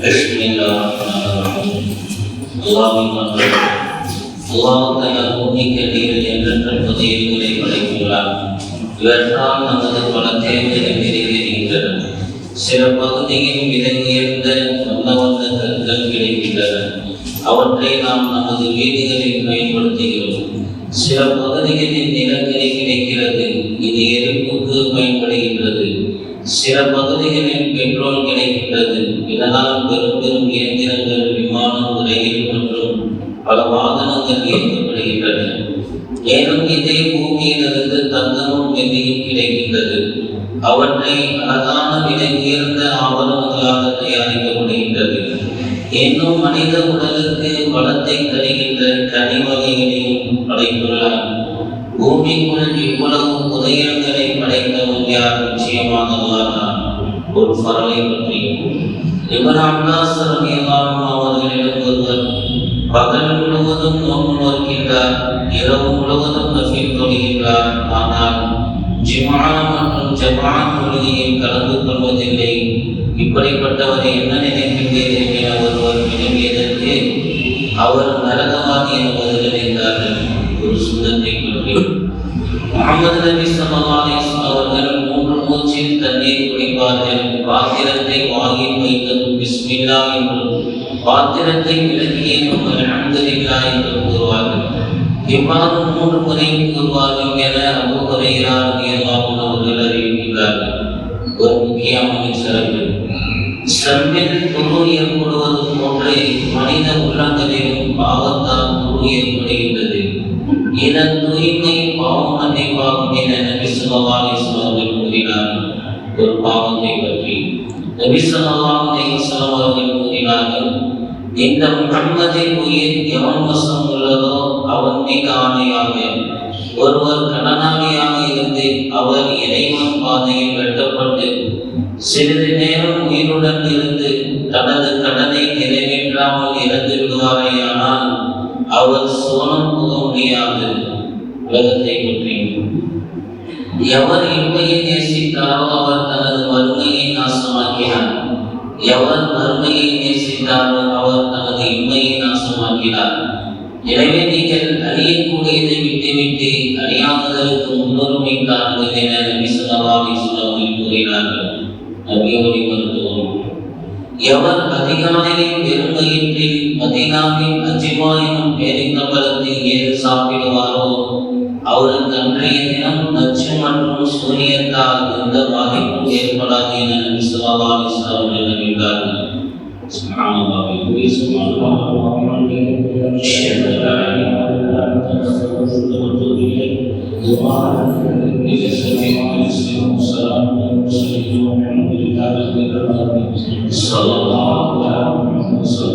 Bismillahirrahmanirrahim. Allahumma Allah Ta'ala பூமிக்கு நீர் என்ற புதியங்களை படைத்துள்ளார். இவற்றால் நமது பல தேவைகள் நிறைவேறுகின்றன. சில பகுதியில் விலங்கியிருந்த வந்த கற்கள் கிடைக்கின்றன. அவற்றை நாம் நமது வீடுகளில் பயன்படுத்துகிறோம். சில பகுதிகளில் நிலக்கரி கிடைக்கிறது. இது எரிப்புக்கு பயன்படுகின்றது. சில பகுதிகளில் பெட்ரோல் கிடைக்கின்றது. இதனால் பெரும் பெரும் இயந்திரங்கள், விமானம், ரயில் மற்றும் பல வாகனங்கள் இயக்கப்படுகின்றன. மேலும் இதே பூமியிலிருந்து தங்கமும் வெள்ளியும் கிடைக்கின்றது. அவற்றை அழகான விலை உயர்ந்த ஆபரணங்களாக தயாரிக்கப்படுகின்றது. இன்னும் மனித உடலுக்கு பலத்தை தருகின்ற கனி வகைகளையும் படைத்துள்ளார். பூமிக்குள் இவ்வளவு புதையல்களை படைத்தவன் யார்? நிச்சயமாக அல்லாஹ். ஒரு ஃபரலை பற்றி இப்னு அப்பாஸ் ரலியல்லாஹு அவர்களிடம் ஒருவர் பகல் முழுவதும் நோன்பு நோக்கின்றார், இரவு முழுவதும் நஃபில் தொழுகின்றார். ஆனால் ஜும்ஆ மற்றும் ஜமாஅத் தொழுகையில் கலந்து கொள்வதில்லை. இப்படிப்பட்டவரை என்ன நினைக்கின்றீர்கள் என ஒருவர் வினவியதற்கு அவர் நரகவாதி என பதிலளித்தார்கள். ஒரு சுண்ணத்தை பற்றி முஹம்மது நபி ஸல்லல்லாஹு அலைஹி வஸல்லம் அவர்கள் 3 மூச்சில் தண்ணீர் குடிப்பார்கள். பாத்திரத்தை வாயில் வைத்ததும் பிஸ்மில்லாஹ் என்றும், பாத்திரத்தை விளக்கியதும் அல்ஹம்துலில்லாஹ் என்றும் கூறுவார்கள். இவ்வாறு 3 முறை கூறுவார்கள் என அபூ ஹுரைரா ரலியல்லாஹு அன்ஹு அவர்கள் அறிவிக்கிறார்கள். ஒரு முக்கியமான சிறப்பு, சம்மில் குரு ஏற்படுவது போன்று மனித உள்ளங்களிலும் பாவத்தால் குரு ஏற்படுகின்றது. இதன் தூய்மை பாவம் மன்னிப்பாகும் என நபி ஸல்லல்லாஹு அலைஹி வஸல்லம் அவர்கள் கூறினார்கள். ஒரு பாவத்தை பற்றி நபி ஸல்லல்லாஹு அலைஹி வஸல்லம் அவர்கள் கூறினார்கள், இந்த முஹம்மதின் உயிர் எவன் வசம் உள்ளதோ அவன் மீது ஆணையாக, ஒருவர் கடனாளியாக இருந்து அவர் இறைவன் பாதையில் வெட்டப்பட்டு சிறிது நேரம் உயிருடன் இருந்து தனது கடனை நிறைவேற்றாமல் இறந்து விடுவாரேயானால் அவர் சோனம் போக முடியாது. உலகத்தை பற்றி எவர் இன்மையை நேசித்தாரோ அவர் தனது வறுமையை நாசமாக்கினார். எவர் வறுமையை நேசித்தாரோ அவர் தனது இன்மையை நாசமாக்கினார். எனவே நீங்கள் அழியக்கூடியதை விட்டுவிட்டு அழியாததற்கு முன்னுரிமை தாருங்கள் என நபி ஸல்லல்லாஹு அலைஹி வஸல்லம் கூறினார்கள். நபியோடி மருத்துவம், எவர் அதிகாலையில் வெறுமையின்றி மதீனாவின் அஜ்வா எனும் பேரின்பலத்தை ஏறு சாப்பிடுவாரோ அவருக்கு அன்றைய தினம் நச்சு மற்றும் சூரியத்தால் எந்த பாதிப்பும் ஏற்படாது என நபி ஸல்லல்லாஹு அலைஹி வஸல்லம் அறிவித்தார்கள். சுப்ஹானல்லாஹ் صلى الله عليه وسلم.